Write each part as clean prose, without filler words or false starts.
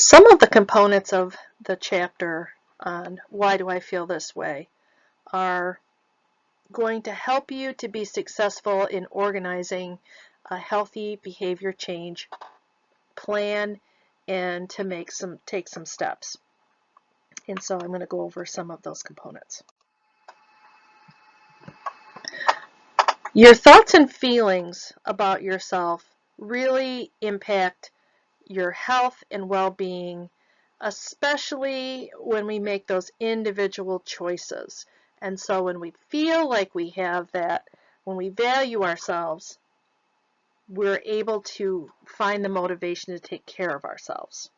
Some of the components of the chapter on why do I feel this way are going to help you to be successful in organizing a healthy behavior change plan and to take some steps. And so I'm going to go over some of those components. Your thoughts and feelings about yourself really impact your health and well-being, especially when we make those individual choices. And so when we feel like we have that, when we value ourselves, we're able to find the motivation to take care of ourselves.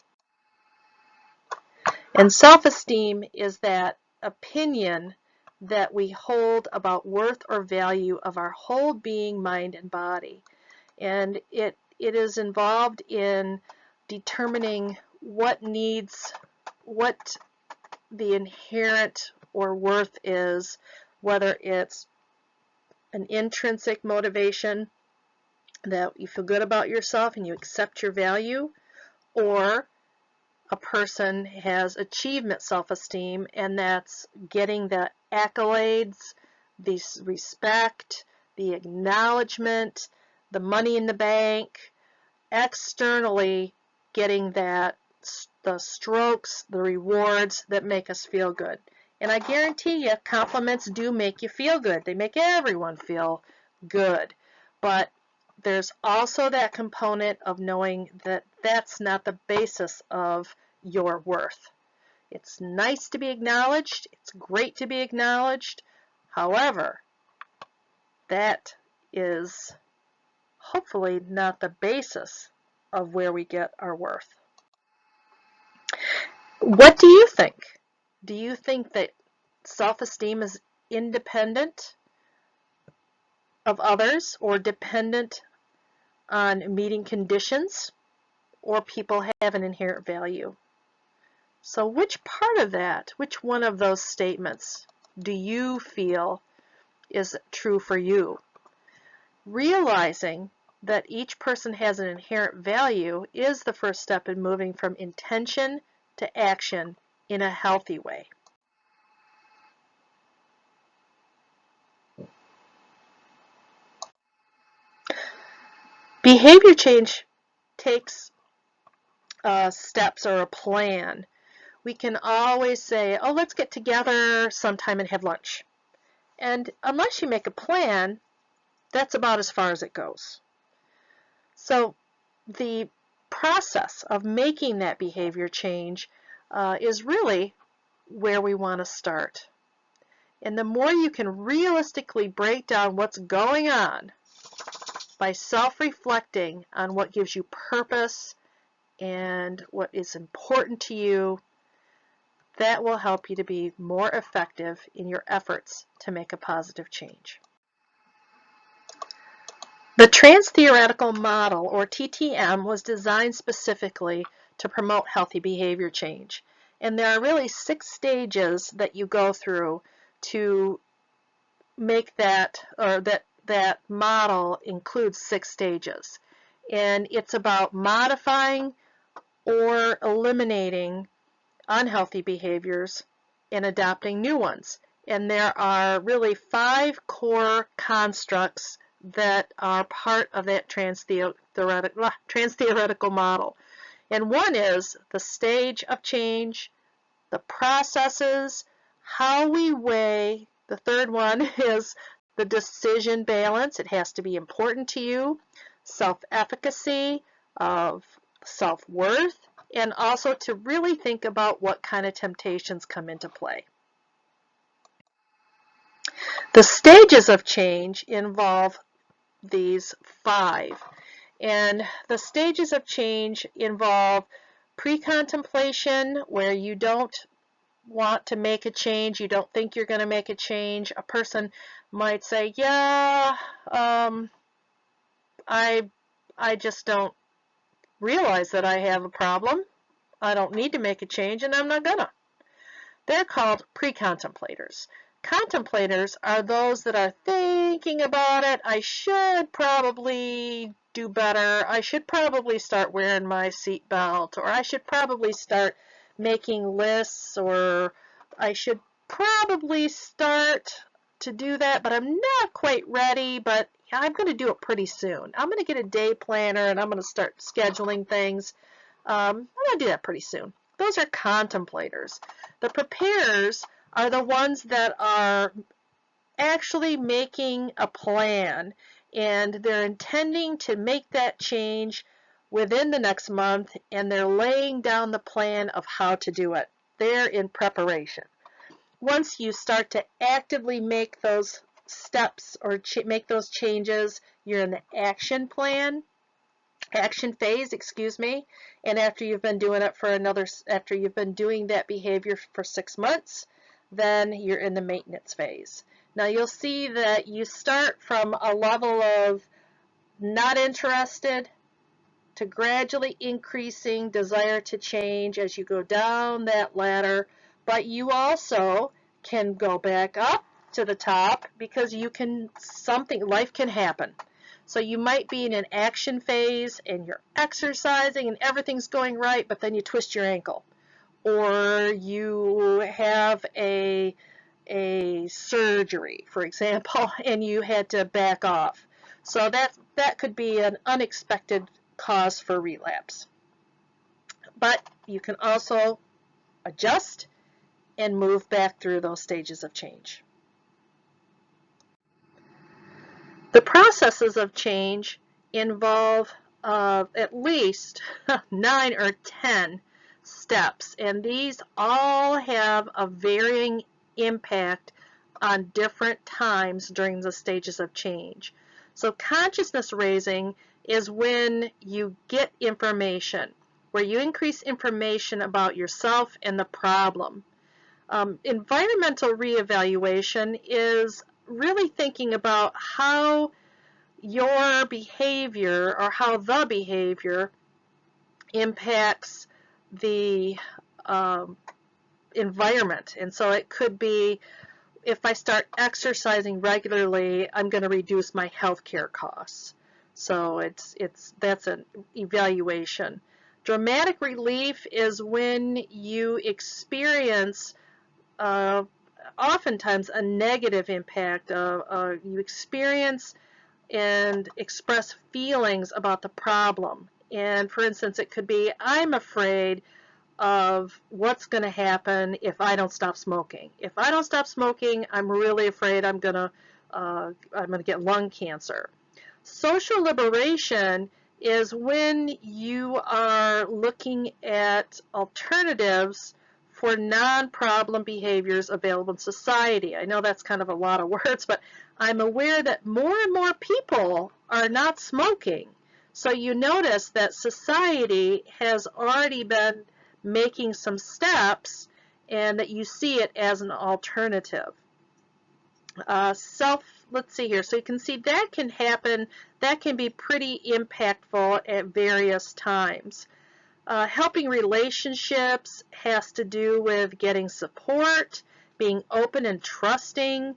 And self-esteem is that opinion that we hold about worth or value of our whole being, mind, and body. And it is involved in determining what the inherent or worth is, whether it's an intrinsic motivation that you feel good about yourself and you accept your value, or a person has achievement self-esteem, and that's getting the accolades, the respect, the acknowledgement, the money in the bank, externally getting that, the strokes, the rewards that make us feel good. And I guarantee you, compliments do make you feel good. They make everyone feel good. But there's also that component of knowing that that's not the basis of your worth. It's nice to be acknowledged. It's great to be acknowledged. However, that is hopefully not the basis of where we get our worth. What do you think? Do you think that self-esteem is independent of others or dependent on meeting conditions, or people have an inherent value? So which part of that, which one of those statements do you feel is true for you? Realizing that each person has an inherent value is the first step in moving from intention to action in a healthy way. Behavior change takes steps or a plan. We can always say, oh, let's get together sometime and have lunch. And unless you make a plan, that's about as far as it goes. So the process of making that behavior change is really where we want to start. And the more you can realistically break down what's going on by self-reflecting on what gives you purpose and what is important to you, that will help you to be more effective in your efforts to make a positive change. The Trans-Theoretical Model, or TTM, was designed specifically to promote healthy behavior change. And there are really 6 stages that you go through to make that, or that model includes 6 stages. And it's about modifying or eliminating unhealthy behaviors and adopting new ones. And there are really 5 core constructs that are part of that trans-theoretical model. And one is the stage of change, the processes, how we weigh. The third one is the decision balance. It has to be important to you, self-efficacy, of self-worth, and also to really think about what kind of temptations come into play. The stages of change involve these 5. And the stages of change involve pre-contemplation, where you don't want to make a change, you don't think you're going to make a change. A person might say, yeah, I just don't realize that I have a problem. I don't need to make a change, and I'm not gonna. They're called pre-contemplators. Contemplators are those that are thinking about it. I should probably do better. I should probably start wearing my seatbelt, or I should probably start making lists, or I should probably start to do that, but I'm not quite ready, but I'm going to do it pretty soon. I'm going to get a day planner and I'm going to start scheduling things. I'm going to do that pretty soon. Those are contemplators. The preparers are the ones that are actually making a plan, and they're intending to make that change within the next month, and they're laying down the plan of how to do it. They're in preparation. Once you start to actively make those steps or make those changes, you're in the action phase, excuse me, and after you've been doing it for after you've been doing that behavior for 6 months, then you're in the maintenance phase. Now you'll see that you start from a level of not interested to gradually increasing desire to change as you go down that ladder, but you also can go back up to the top because life can happen. So you might be in an action phase and you're exercising and everything's going right, but then you twist your ankle, or you have a surgery, for example, and you had to back off. So that could be an unexpected cause for relapse. But you can also adjust and move back through those stages of change. The processes of change involve at least 9 or 10 steps, and these all have a varying impact on different times during the stages of change. So consciousness raising is when you get information, where you increase information about yourself and the problem. Environmental reevaluation is really thinking about how your behavior or how the behavior impacts the environment. And so it could be, if I start exercising regularly, I'm going to reduce my healthcare costs. So that's an evaluation. Dramatic relief is when you experience oftentimes a negative impact. You experience and express feelings about the problem. And for instance, it could be, I'm afraid of what's going to happen if I don't stop smoking. If I don't stop smoking, I'm really afraid I'm going to get lung cancer. Social liberation is when you are looking at alternatives for non-problem behaviors available in society. I know that's kind of a lot of words, but I'm aware that more and more people are not smoking. So you notice that society has already been making some steps and that you see it as an alternative. Let's see here. So you can see that can happen. That can be pretty impactful at various times. Helping relationships has to do with getting support, being open and trusting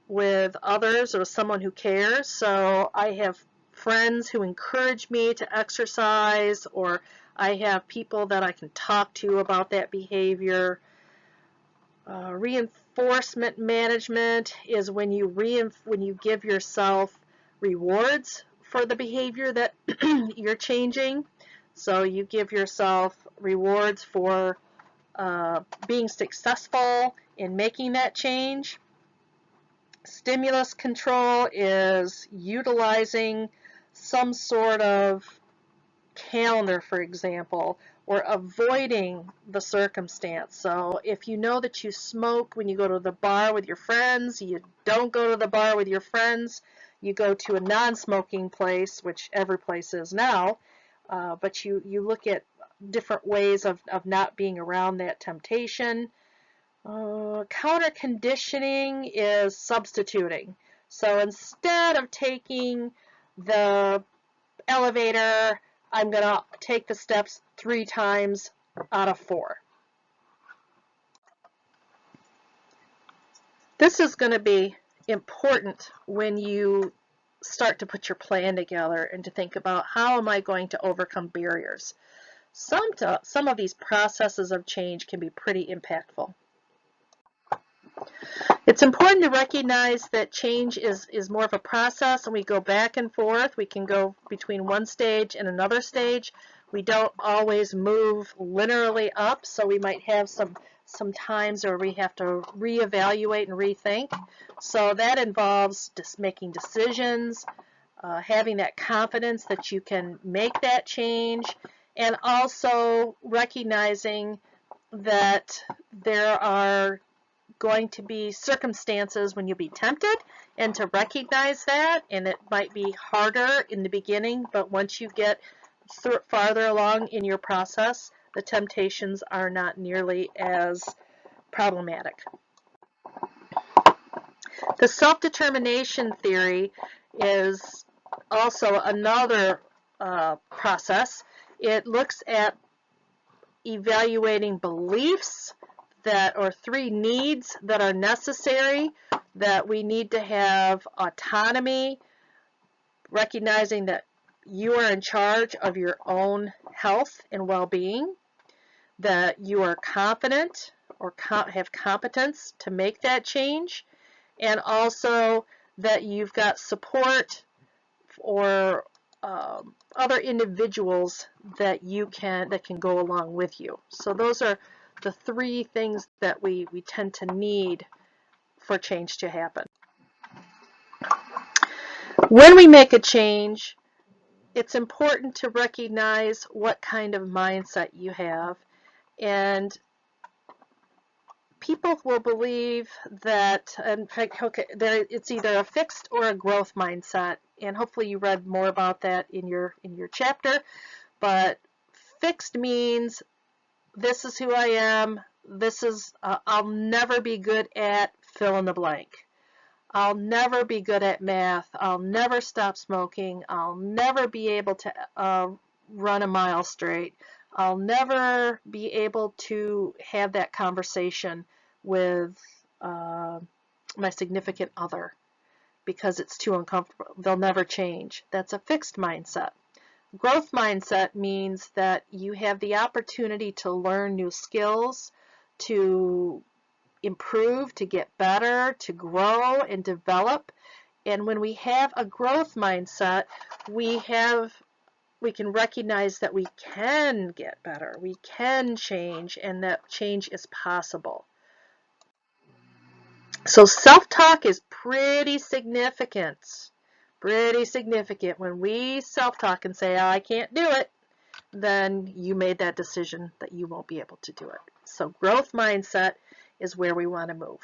with others or someone who cares. So I have friends who encourage me to exercise, or I have people that I can talk to about that behavior. Reinforcement management is when you give yourself rewards for the behavior that you're changing. So you give yourself rewards for being successful in making that change. Stimulus control is utilizing some sort of calendar, for example, or avoiding the circumstance. So if you know that you smoke when you go to the bar with your friends, you don't go to the bar with your friends, you go to a non-smoking place, which every place is now, but you look at different ways of not being around that temptation. Counter conditioning is substituting. So instead of taking the elevator, I'm going to take the steps 3 times out of 4. This is going to be important when you start to put your plan together and to think about how am I going to overcome barriers. Some of these processes of change can be pretty impactful. It's important to recognize that change is more of a process, and we go back and forth. We can go between one stage and another stage. We don't always move linearly up, so we might have some times where we have to reevaluate and rethink. So that involves just making decisions, having that confidence that you can make that change, and also recognizing that there are going to be circumstances when you'll be tempted, and to recognize that, and it might be harder in the beginning, but once you get farther along in your process, the temptations are not nearly as problematic. The self-determination theory is also another process. It looks at evaluating beliefs that or 3 needs that are necessary, that we need to have autonomy, recognizing that you are in charge of your own health and well-being, that you are confident or have competence to make that change, and also that you've got support or other individuals that can go along with you. So those are the 3 things that we tend to need for change to happen. When we make a change, it's important to recognize what kind of mindset you have, and people will believe that it's either a fixed or a growth mindset, and hopefully you read more about that in your chapter. But fixed means this is who I am. This is I'll never be good at fill in the blank. I'll never be good at math. I'll never stop smoking. I'll never be able to run a mile straight. I'll never be able to have that conversation with my significant other because it's too uncomfortable. They'll never change. That's a fixed mindset. Growth mindset means that you have the opportunity to learn new skills, to improve, to get better, to grow and develop. And when we have a growth mindset, we can recognize that we can get better, we can change, and that change is possible. So self-talk is pretty significant. Pretty significant. When we self-talk and say, oh, I can't do it, then you made that decision that you won't be able to do it. So growth mindset is where we want to move.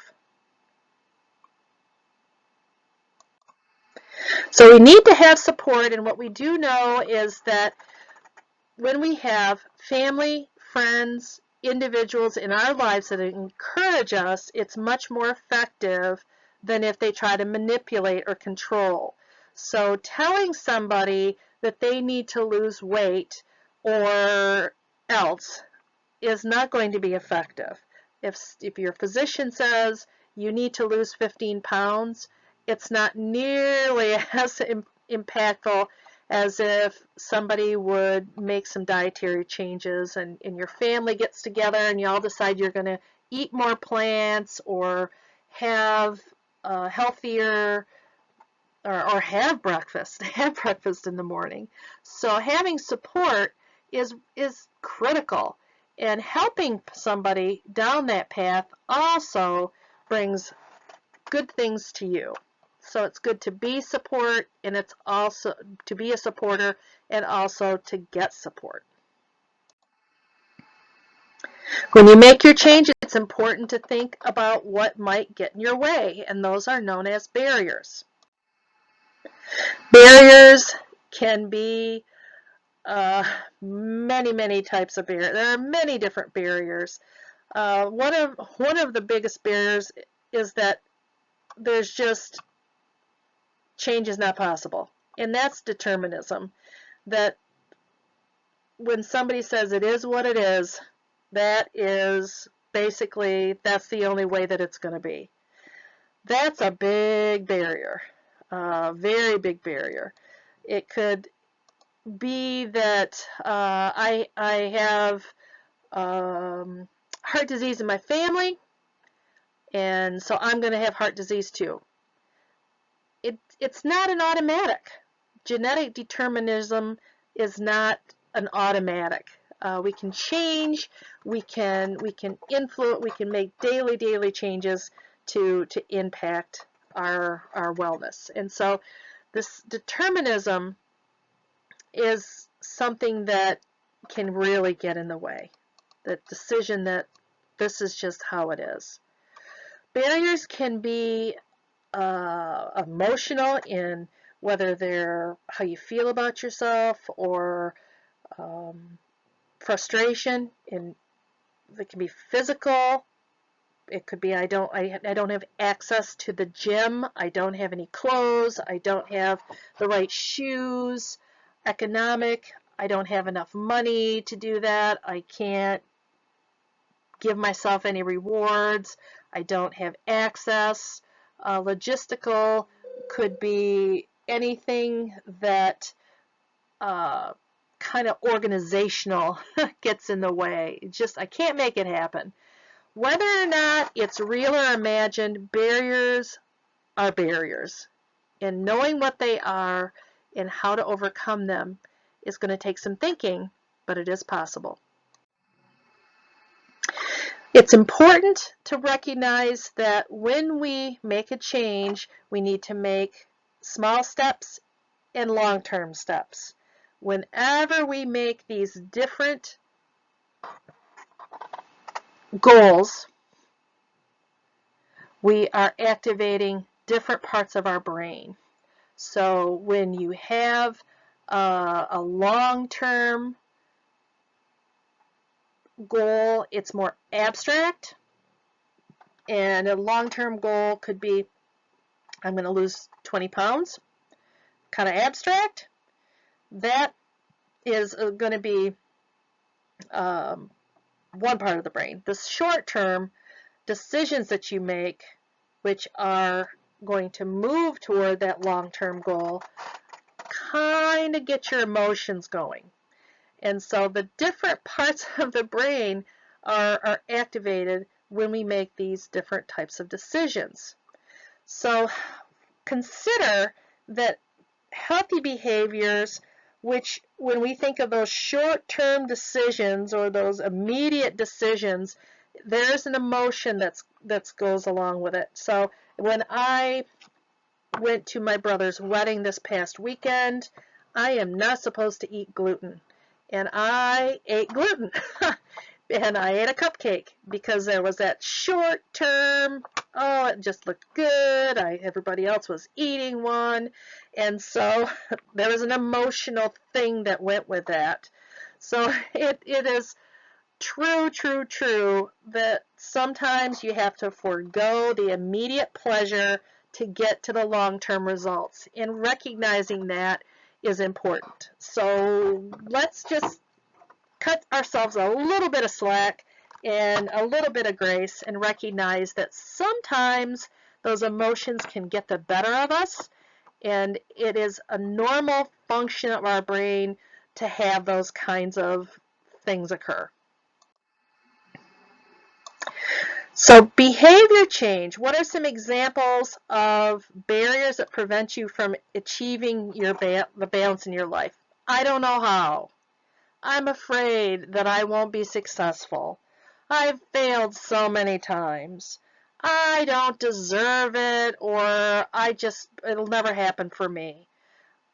So we need to have support, and what we do know is that when we have family, friends, individuals in our lives that encourage us, it's much more effective than if they try to manipulate or control. So telling somebody that they need to lose weight or else is not going to be effective. If your physician says you need to lose 15 pounds, it's not nearly as impactful as if somebody would make some dietary changes and your family gets together and you all decide you're going to eat more plants or have healthier or have breakfast in the morning. So having support is critical, and helping somebody down that path also brings good things to you. So it's good to be support, and it's also to be a supporter and also to get support. When you make your change, it's important to think about what might get in your way, and those are known as barriers. Barriers can be many types of barriers. There are many different barriers. One of the biggest barriers is that there's just change is not possible, and that's determinism. That when somebody says it is what it is, that is basically that's the only way that it's going to be. That's a big barrier, very big barrier. It could be that I have heart disease in my family, and so I'm going to have heart disease too. It's not an automatic. Genetic determinism is not an automatic. We can change, we can influence, we can make daily changes to impact our wellness. And so this determinism is something that can really get in the way. The decision that this is just how it is. Barriers can be emotional in whether they're how you feel about yourself, or frustration. It can be physical. It could be I don't have access to the gym. I don't have any clothes. I don't have the right shoes. Economic. I don't have enough money to do that. I can't give myself any rewards. I don't have access. Logistical could be anything that kind of organizational gets in the way. I can't make it happen. Whether or not it's real or imagined, barriers are barriers. And knowing what they are and how to overcome them is going to take some thinking, but it is possible. It's important to recognize that when we make a change, we need to make small steps and long-term steps. Whenever we make these different goals, we are activating different parts of our brain. So when you have a long-term goal, it's more abstract, and a long-term goal could be, I'm going to lose 20 pounds, kind of abstract. That is going to be one part of the brain. The short-term decisions that you make, which are going to move toward that long-term goal, kind of get your emotions going. And so the different parts of the brain are activated when we make these different types of decisions. So consider that healthy behaviors, which when we think of those short-term decisions or those immediate decisions, there's an emotion that goes along with it. So when I went to my brother's wedding this past weekend, I am not supposed to eat gluten. And I ate gluten. And I ate a cupcake because there was that short term, oh, it just looked good. Everybody else was eating one. And so there was an emotional thing that went with that. So it is true that sometimes you have to forego the immediate pleasure to get to the long-term results. And recognizing that is important. So let's just cut ourselves a little bit of slack and a little bit of grace and recognize that sometimes those emotions can get the better of us, and it is a normal function of our brain to have those kinds of things occur. So behavior change, what are some examples of barriers that prevent you from achieving the balance in your life? I don't know how. I'm afraid that I won't be successful. I've failed so many times. I don't deserve it, or it'll never happen for me.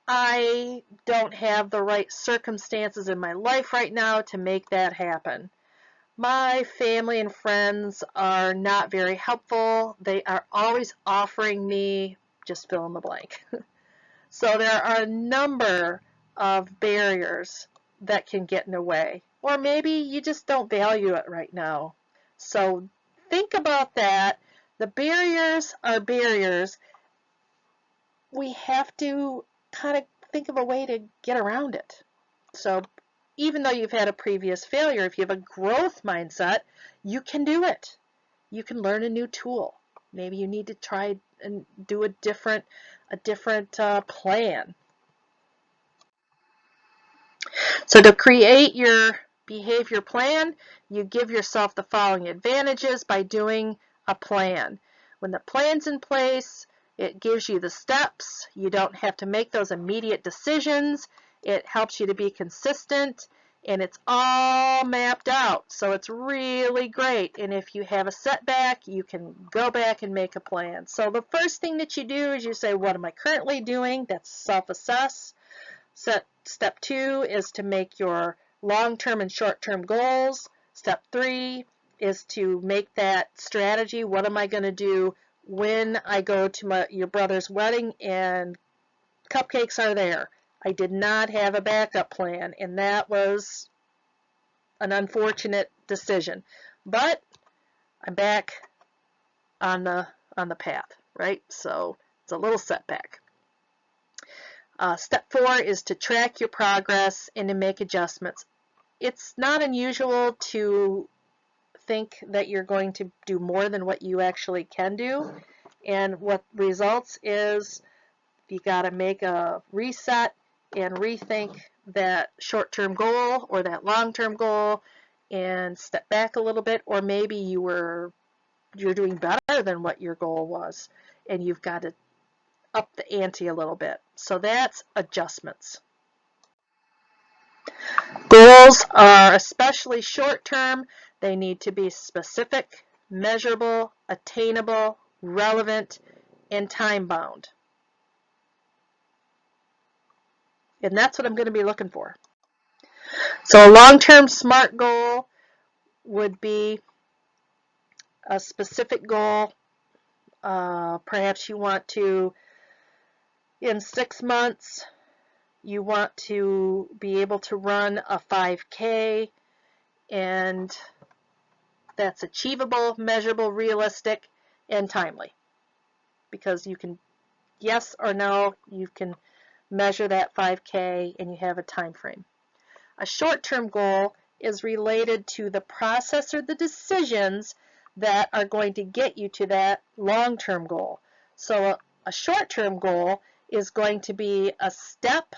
I don't have the right circumstances in my life right now to make that happen. My family and friends are not very helpful. They are always offering me, just fill in the blank. So there are a number of barriers that can get in the way. Or maybe you just don't value it right now. So think about that. The barriers are barriers. We have to kind of think of a way to get around it. So even though you've had a previous failure, if you have a growth mindset, you can do it. You can learn a new tool. Maybe you need to try and do a different plan. So to create your behavior plan, you give yourself the following advantages by doing a plan. When the plan's in place, it gives you the steps. You don't have to make those immediate decisions. It helps you to be consistent, and it's all mapped out. So it's really great. And if you have a setback, you can go back and make a plan. So the first thing that you do is you say, what am I currently doing? That's self-assess. Step 2 is to make your long-term and short-term goals. Step 3 is to make that strategy. What am I going to do when I go to your brother's wedding and cupcakes are there? I did not have a backup plan, and that was an unfortunate decision. But I'm back on the path, right? So it's a little setback. Step 4 is to track your progress and to make adjustments. It's not unusual to think that you're going to do more than what you actually can do, and what results is you got to make a reset and rethink that short-term goal or that long-term goal and step back a little bit, or maybe you're doing better than what your goal was and you've got to up the ante a little bit. So that's adjustments. Goals are especially short-term. They need to be specific, measurable, attainable, relevant, and time-bound. And that's what I'm going to be looking for. So a long-term SMART goal would be a specific goal. Perhaps you want to, in 6 months, you want to be able to run a 5K, and that's achievable, measurable, realistic, and timely. Because you can, yes or no, you can measure that 5K and you have a time frame. A short-term goal is related to the process or the decisions that are going to get you to that long-term goal. So a short-term goal is going to be a step,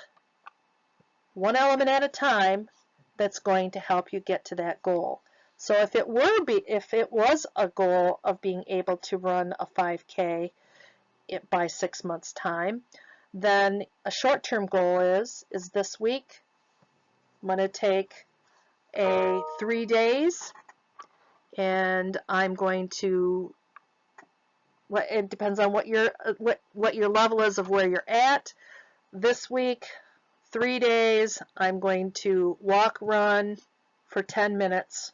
one element at a time, that's going to help you get to that goal. So if it was a goal of being able to run a 5K by 6 months' time, then a short-term goal is this week I'm going to take 3 days, and I'm going to, it depends on what your level is of where you're at. This week, 3 days, I'm going to walk, run for 10 minutes,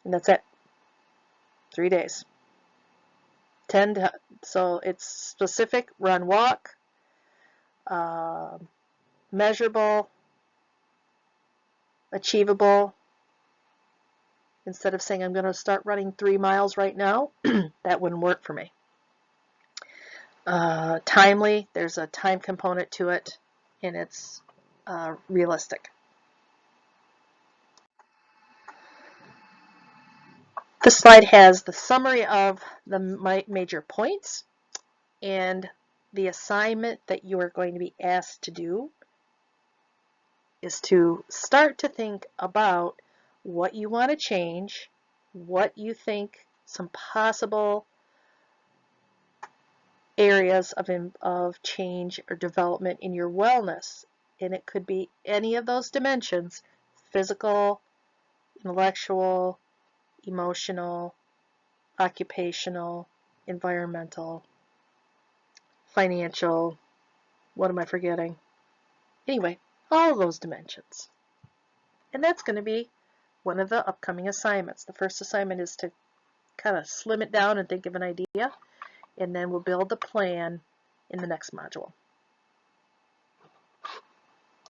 and that's it. 3 days. So it's specific, run, walk, measurable, achievable. Instead of saying I'm going to start running 3 miles right now, that wouldn't work for me. Timely, there's a time component to it, and it's realistic. This slide has the summary of the major points and the assignment that you are going to be asked to do is to start to think about what you want to change, what you think some possible areas of change or development in your wellness. And it could be any of those dimensions: physical, intellectual, emotional, occupational, environmental, financial. What am I forgetting? Anyway, all of those dimensions. And that's going to be one of the upcoming assignments. The first assignment is to kind of slim it down and think of an idea, and then we'll build the plan in the next module.